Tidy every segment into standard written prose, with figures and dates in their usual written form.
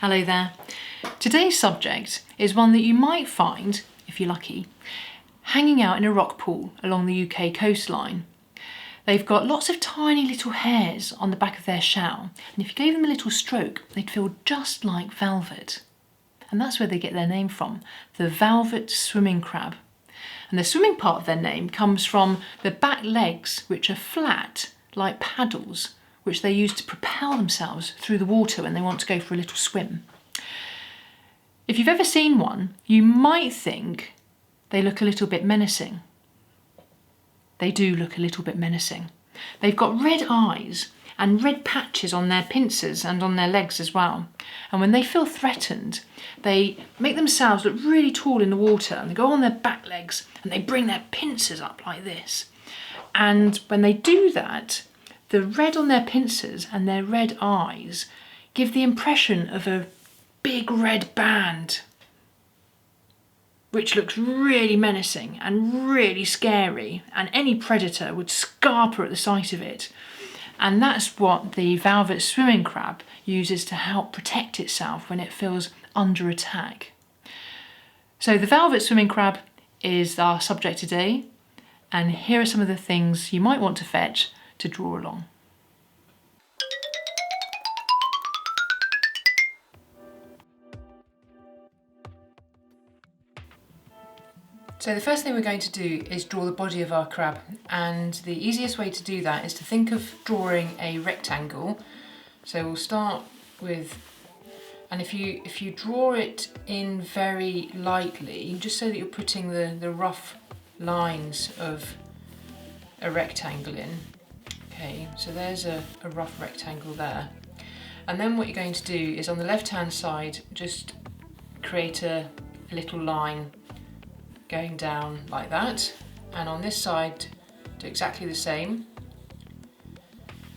Hello there. Today's subject is one that you might find, if you're lucky, hanging out in a rock pool along the UK coastline. They've got lots of tiny little hairs on the back of their shell, and if you gave them a little stroke, they'd feel just like velvet. And that's where they get their name from, the velvet swimming crab. And the swimming part of their name comes from the back legs, which are flat like paddles, which they use to propel themselves through the water when they want to go for a little swim. If you've ever seen one, you might think they look a little bit menacing. They do look a little bit menacing. They've got red eyes and red patches on their pincers and on their legs as well. And when they feel threatened, they make themselves look really tall in the water, and they go on their back legs and they bring their pincers up like this. And when they do that, the red on their pincers and their red eyes give the impression of a big red band, which looks really menacing and really scary, and any predator would scarper at the sight of it. And that's what the velvet swimming crab uses to help protect itself when it feels under attack. So the velvet swimming crab is our subject today, and here are some of the things you might want to fetch to draw along. So the first thing we're going to do is draw the body of our crab, and the easiest way to do that is to think of drawing a rectangle. So we'll start with, and if you draw it in very lightly, just so that you're putting the rough lines of a rectangle in. Okay, so there's a rough rectangle there. And then what you're going to do is on the left hand side, just create a little line going down like that, and on this side do exactly the same,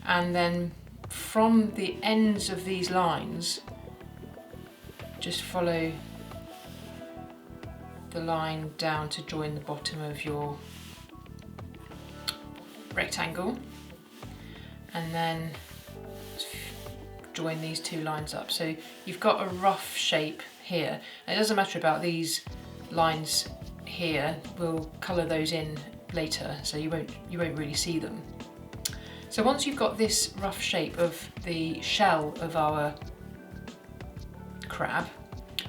and then from the ends of these lines just follow the line down to join the bottom of your rectangle, and then join these two lines up. So you've got a rough shape here, and it doesn't matter about these lines here, we'll colour those in later, so you won't really see them. So once you've got this rough shape of the shell of our crab,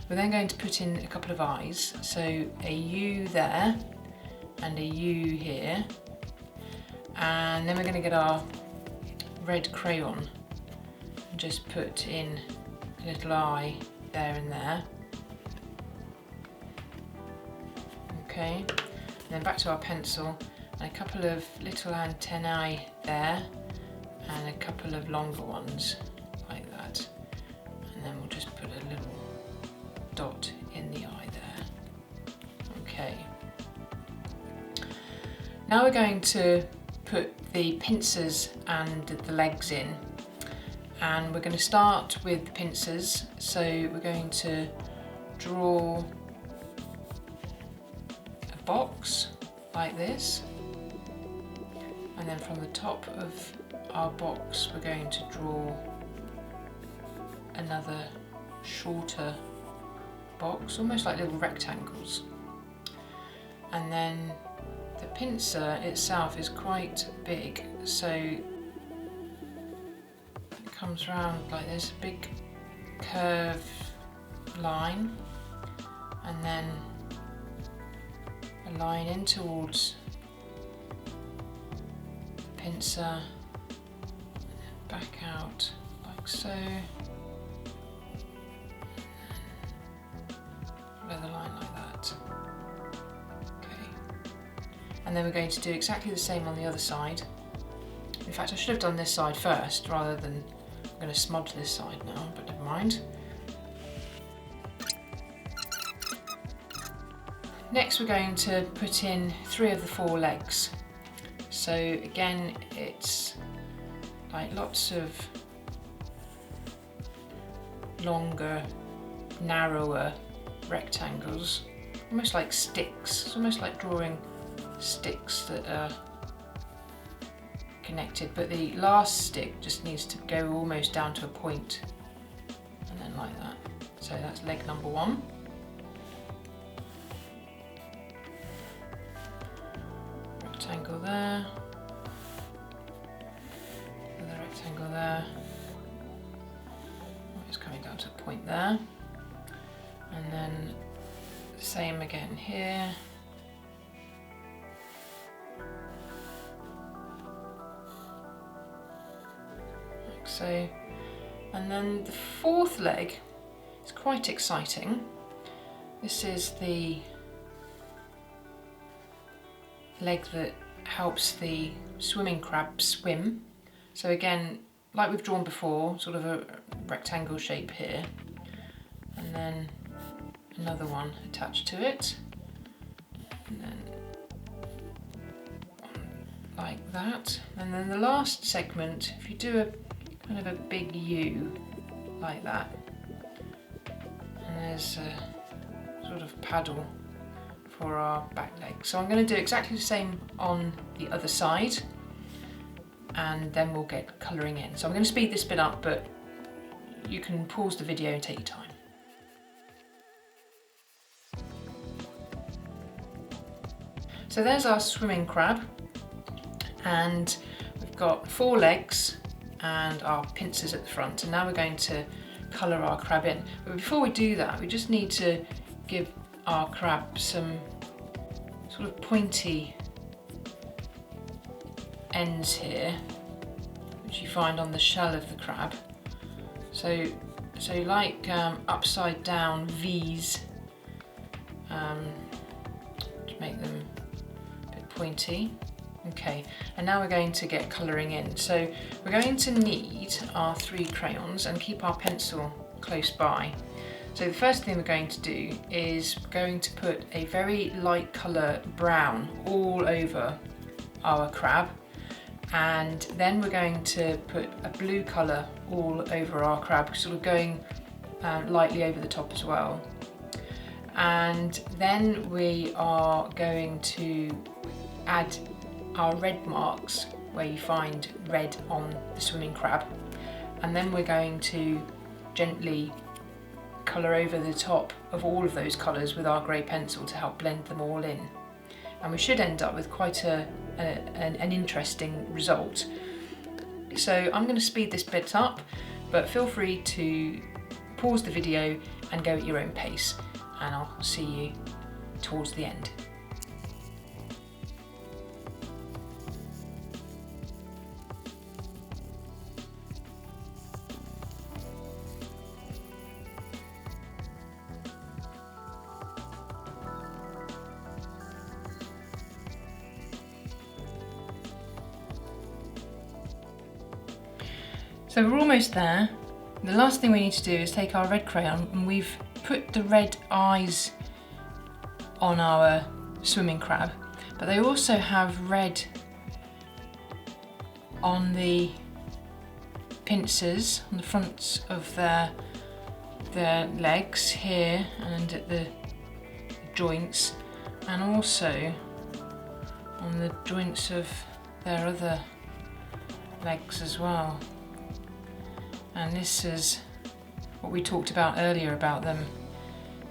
we're then going to put in a couple of eyes, so a U there and a U here, and then we're going to get our red crayon and just put in a little eye there and there. Okay, and then back to our pencil, and a couple of little antennae there and a couple of longer ones like that, and then we'll just put a little dot in the eye there. Okay, now we're going to put the pincers and the legs in, and we're going to start with the pincers. So we're going to draw box like this, and then from the top of our box we're going to draw another shorter box, almost like little rectangles, and then the pincer itself is quite big, so it comes round like this, a big curved line, and then a line in towards the pincer, and then back out like so, another line like that. Okay, and then we're going to do exactly the same on the other side. In fact, I should have done this side first rather than, I'm going to smudge this side now, but never mind. Next we're going to put in 3 of the 4 legs. So again, it's like lots of longer, narrower rectangles, almost like sticks. It's almost like drawing sticks that are connected, but the last stick just needs to go almost down to a point, and and then like that. So that's leg number 1. Rectangle there, another rectangle there. It's coming down to a point there, and then the same again here. Like so. And then the 4th leg is quite exciting. This is the leg that helps the swimming crab swim. So again, like we've drawn before, sort of a rectangle shape here, and then another one attached to it, and then one like that. And then the last segment, if you do a kind of a big U like that, and there's a sort of paddle for our back leg. So I'm going to do exactly the same on the other side, and then we'll get colouring in. So I'm going to speed this bit up, but you can pause the video and take your time. So there's our swimming crab, and we've got 4 legs and our pincers at the front, and now we're going to colour our crab in. But before we do that, we just need to give our crab some sort of pointy ends here, which you find on the shell of the crab. So like upside down V's, to make them a bit pointy. Okay, and now we're going to get colouring in. So we're going to need our 3 crayons and keep our pencil close by. So the first thing we're going to do is we're going to put a very light colour brown all over our crab, and then we're going to put a blue colour all over our crab, sort of going lightly over the top as well. And then we are going to add our red marks where you find red on the swimming crab, and then we're going to gently colour over the top of all of those colours with our grey pencil to help blend them all in. And we should end up with quite an interesting result. So I'm going to speed this bit up, but feel free to pause the video and go at your own pace, and I'll see you towards the end. So we're almost there. The last thing we need to do is take our red crayon, and we've put the red eyes on our swimming crab, but they also have red on the pincers on the fronts of their legs here and at the joints, and also on the joints of their other legs as well. And this is what we talked about earlier about them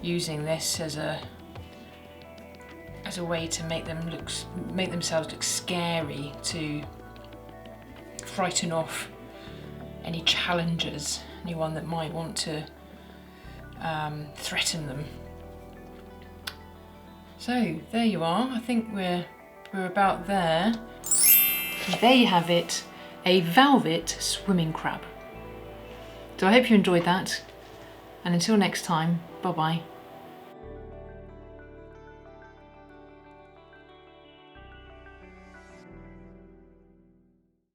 using this as a way to make themselves look scary, to frighten off any challengers, anyone that might want to threaten them. So there you are. I think we're about there. And there you have it, a velvet swimming crab. So I hope you enjoyed that, and until next time, bye bye.